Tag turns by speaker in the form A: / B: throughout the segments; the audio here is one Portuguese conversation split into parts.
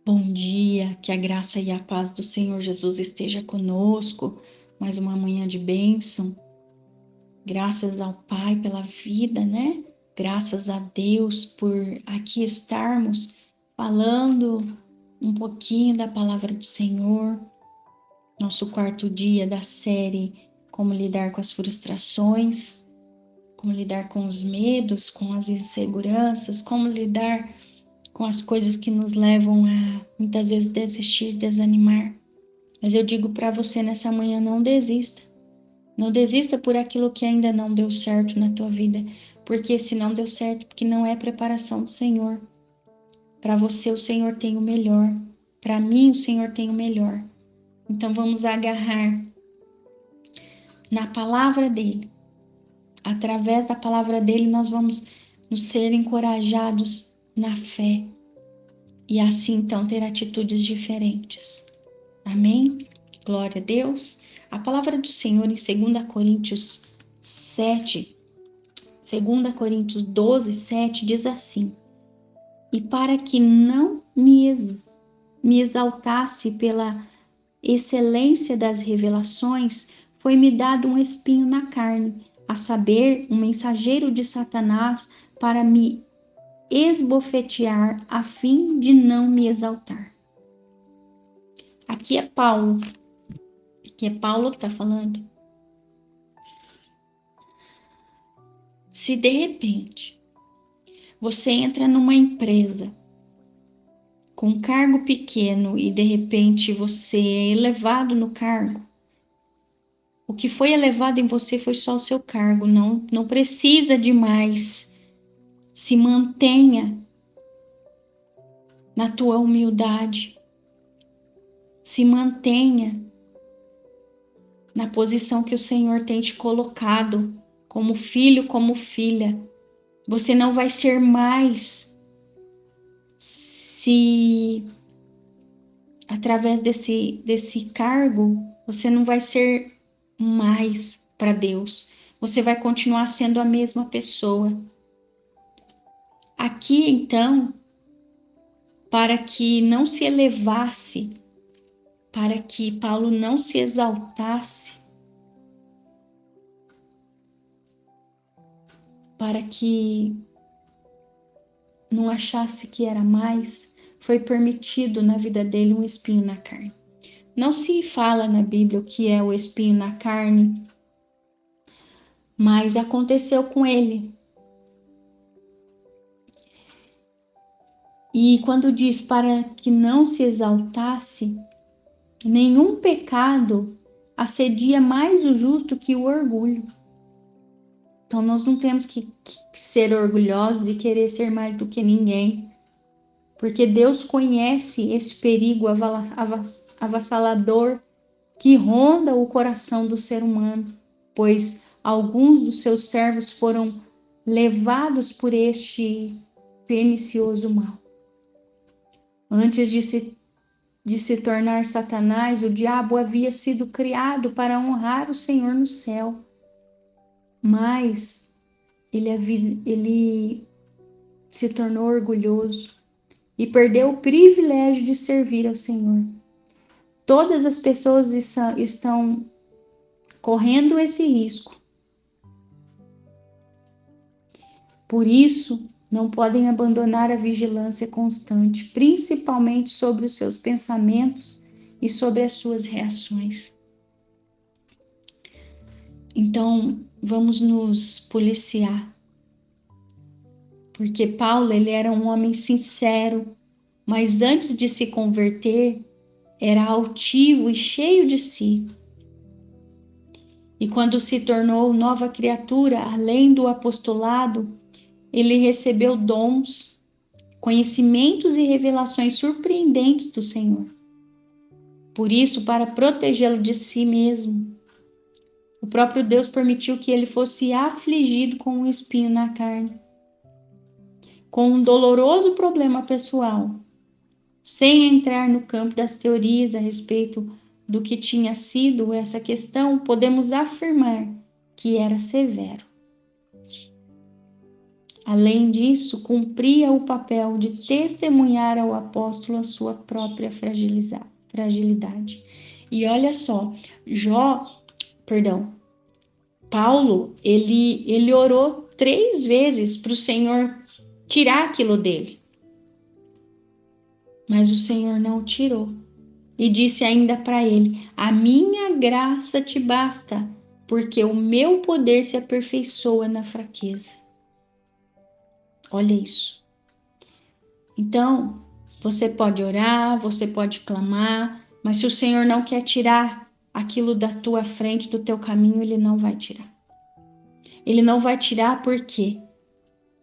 A: Bom dia, que a graça e a paz do Senhor Jesus esteja conosco. Mais uma manhã de bênção. Graças ao Pai pela vida, né? Graças a Deus por aqui estarmos falando um pouquinho da palavra do Senhor. Nosso quarto dia da série Como lidar com as frustrações, como lidar com os medos, com as inseguranças, como lidar com as coisas que nos levam a muitas vezes desistir, desanimar. Mas eu digo para você nessa manhã, não desista. Não desista por aquilo que ainda não deu certo na tua vida, porque se não deu certo, porque não é preparação do Senhor. Para você o Senhor tem o melhor. Para mim o Senhor tem o melhor. Então vamos agarrar na palavra dele. Através da palavra dele nós vamos nos ser encorajados na fé. E assim então ter atitudes diferentes. Amém? Glória a Deus. A palavra do Senhor em 2 Coríntios 7, 2 Coríntios 12, 7 diz assim: E para que não me exaltasse pela excelência das revelações, foi-me dado um espinho na carne, a saber, um mensageiro de Satanás para me esbofetear, a fim de não me exaltar. Aqui é Paulo que está falando. Se de repente você entra numa empresa com um cargo pequeno e de repente você é elevado no cargo, o que foi elevado em você foi só o seu cargo, não precisa de mais. Se mantenha na tua humildade, se mantenha na posição que o Senhor tem te colocado, como filho, como filha. Você não vai ser mais se através desse cargo, você não vai ser mais para Deus. Você vai continuar sendo a mesma pessoa. Aqui, então, para que não se elevasse, para que Paulo não se exaltasse, para que não achasse que era mais, foi permitido na vida dele um espinho na carne. Não se fala na Bíblia o que é o espinho na carne, mas aconteceu com ele. E quando diz para que não se exaltasse, nenhum pecado assedia mais o justo que o orgulho. Então nós não temos que ser orgulhosos e querer ser mais do que ninguém, porque Deus conhece esse perigo avassalador que ronda o coração do ser humano, pois alguns dos seus servos foram levados por este pernicioso mal. Antes de se tornar Satanás, o diabo havia sido criado para honrar o Senhor no céu, mas ele se tornou orgulhoso e perdeu o privilégio de servir ao Senhor. Todas as pessoas estão correndo esse risco. Por isso, não podem abandonar a vigilância constante, principalmente sobre os seus pensamentos e sobre as suas reações. Então, vamos nos policiar. Porque Paulo, ele era um homem sincero, mas antes de se converter, era altivo e cheio de si. E quando se tornou nova criatura, além do apostolado, ele recebeu dons conhecimentos e revelações surpreendentes do Senhor. Por isso, para protegê-lo de si mesmo, o próprio Deus permitiu que ele fosse afligido com um espinho na carne, com um doloroso problema pessoal, sem entrar no campo das teorias a respeito do que tinha sido essa questão, podemos afirmar que era severo. Além disso, cumpria o papel de testemunhar ao apóstolo a sua própria fragilidade. E olha só, Paulo, ele orou 3 vezes para o Senhor tirar aquilo dele. Mas o Senhor não tirou. E disse ainda para ele: a minha graça te basta, porque o meu poder se aperfeiçoa na fraqueza. Olha isso. Então, você pode orar, você pode clamar, mas se o Senhor não quer tirar aquilo da tua frente, do teu caminho, Ele não vai tirar. Ele não vai tirar por quê?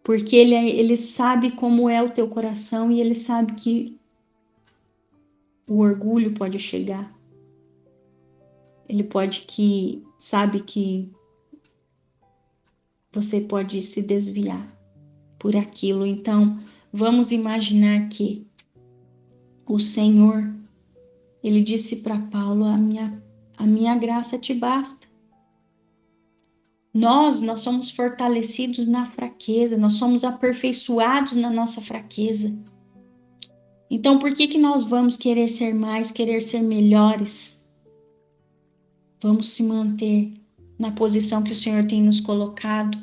A: Porque Ele sabe como é o teu coração e Ele sabe que o orgulho pode chegar. Ele sabe que você pode se desviar por aquilo. Então, vamos imaginar que o Senhor, ele disse para Paulo: a minha graça te basta. Nós somos fortalecidos na fraqueza, nós somos aperfeiçoados na nossa fraqueza. Então, por que nós vamos querer ser mais, querer ser melhores? Vamos se manter na posição que o Senhor tem nos colocado.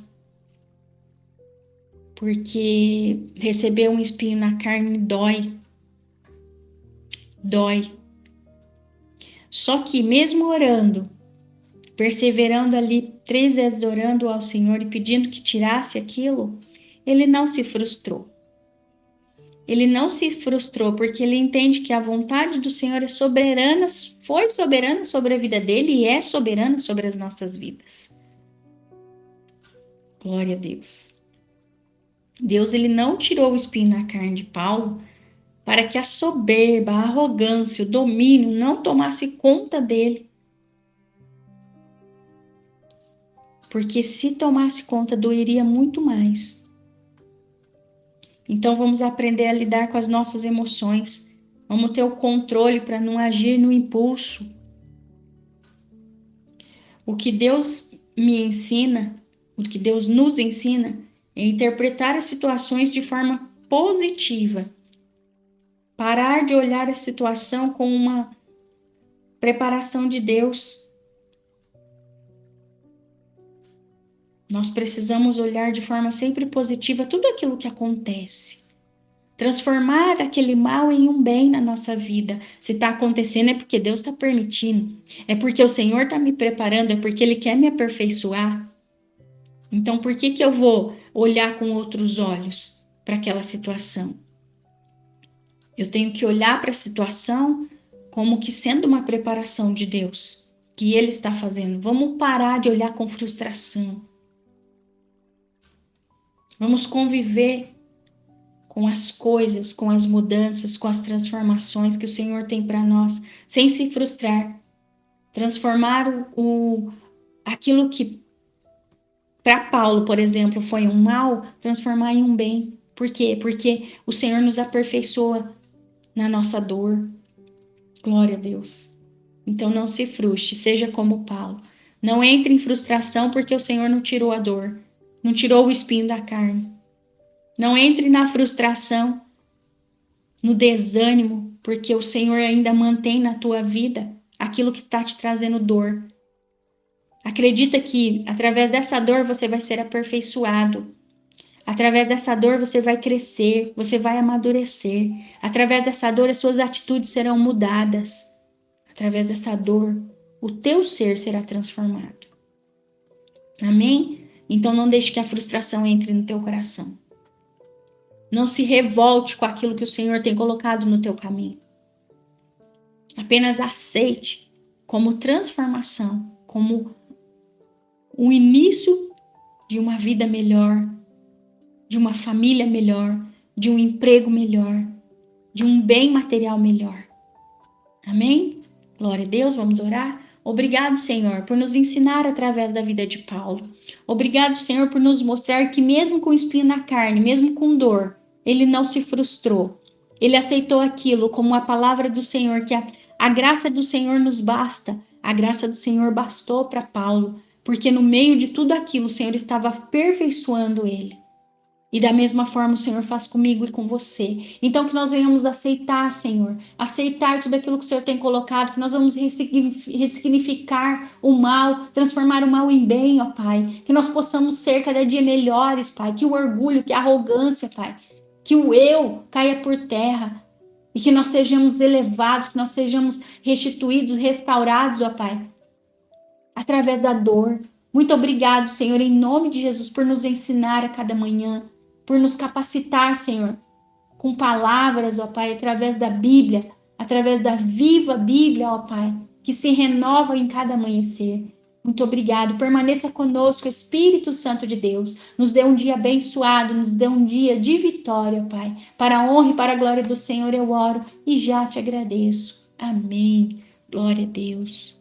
A: Porque receber um espinho na carne dói. Dói. Só que mesmo orando, perseverando ali 3 vezes orando ao Senhor e pedindo que tirasse aquilo, ele não se frustrou. Ele não se frustrou porque ele entende que a vontade do Senhor é soberana, foi soberana sobre a vida dele e é soberana sobre as nossas vidas. Glória a Deus. Deus, ele não tirou o espinho na carne de Paulo para que a soberba, a arrogância, o domínio não tomasse conta dele. Porque se tomasse conta, doeria muito mais. Então vamos aprender a lidar com as nossas emoções. Vamos ter o controle para não agir no impulso. O que Deus me ensina, o que Deus nos ensina, é interpretar as situações de forma positiva. Parar de olhar a situação como uma preparação de Deus. Nós precisamos olhar de forma sempre positiva tudo aquilo que acontece. Transformar aquele mal em um bem na nossa vida. Se está acontecendo é porque Deus está permitindo. É porque o Senhor está me preparando, é porque Ele quer me aperfeiçoar. Então, por que eu vou olhar com outros olhos para aquela situação? Eu tenho que olhar para a situação como que sendo uma preparação de Deus, que Ele está fazendo. Vamos parar de olhar com frustração. Vamos conviver com as coisas, com as mudanças, com as transformações que o Senhor tem para nós, sem se frustrar. Transformar aquilo que para Paulo, por exemplo, foi um mal, transformar em um bem. Por quê? Porque o Senhor nos aperfeiçoa na nossa dor. Glória a Deus. Então não se frustre, seja como Paulo. Não entre em frustração porque o Senhor não tirou a dor, não tirou o espinho da carne. Não entre na frustração, no desânimo, porque o Senhor ainda mantém na tua vida aquilo que está te trazendo dor. Acredita que através dessa dor você vai ser aperfeiçoado. Através dessa dor você vai crescer, você vai amadurecer. Através dessa dor as suas atitudes serão mudadas. Através dessa dor o teu ser será transformado. Amém? Então não deixe que a frustração entre no teu coração. Não se revolte com aquilo que o Senhor tem colocado no teu caminho. Apenas aceite como transformação, como o início de uma vida melhor, de uma família melhor, de um emprego melhor, de um bem material melhor. Amém? Glória a Deus, vamos orar? Obrigado, Senhor, por nos ensinar através da vida de Paulo. Obrigado, Senhor, por nos mostrar que mesmo com espinho na carne, mesmo com dor, ele não se frustrou. Ele aceitou aquilo como a palavra do Senhor, que a graça do Senhor nos basta. A graça do Senhor bastou para Paulo, porque no meio de tudo aquilo o Senhor estava aperfeiçoando ele. E da mesma forma o Senhor faz comigo e com você. Então que nós venhamos aceitar, Senhor, aceitar tudo aquilo que o Senhor tem colocado, que nós vamos ressignificar o mal, transformar o mal em bem, ó Pai. Que nós possamos ser cada dia melhores, Pai. Que o orgulho, que a arrogância, Pai, que o eu caia por terra. E que nós sejamos elevados, que nós sejamos restituídos, restaurados, ó Pai, através da dor. Muito obrigado, Senhor, em nome de Jesus, por nos ensinar a cada manhã, por nos capacitar, Senhor, com palavras, ó Pai, através da Bíblia, através da viva Bíblia, ó Pai, que se renova em cada amanhecer. Muito obrigado. Permaneça conosco, Espírito Santo de Deus. Nos dê um dia abençoado, nos dê um dia de vitória, Pai. Para a honra e para a glória do Senhor eu oro e já te agradeço. Amém. Glória a Deus.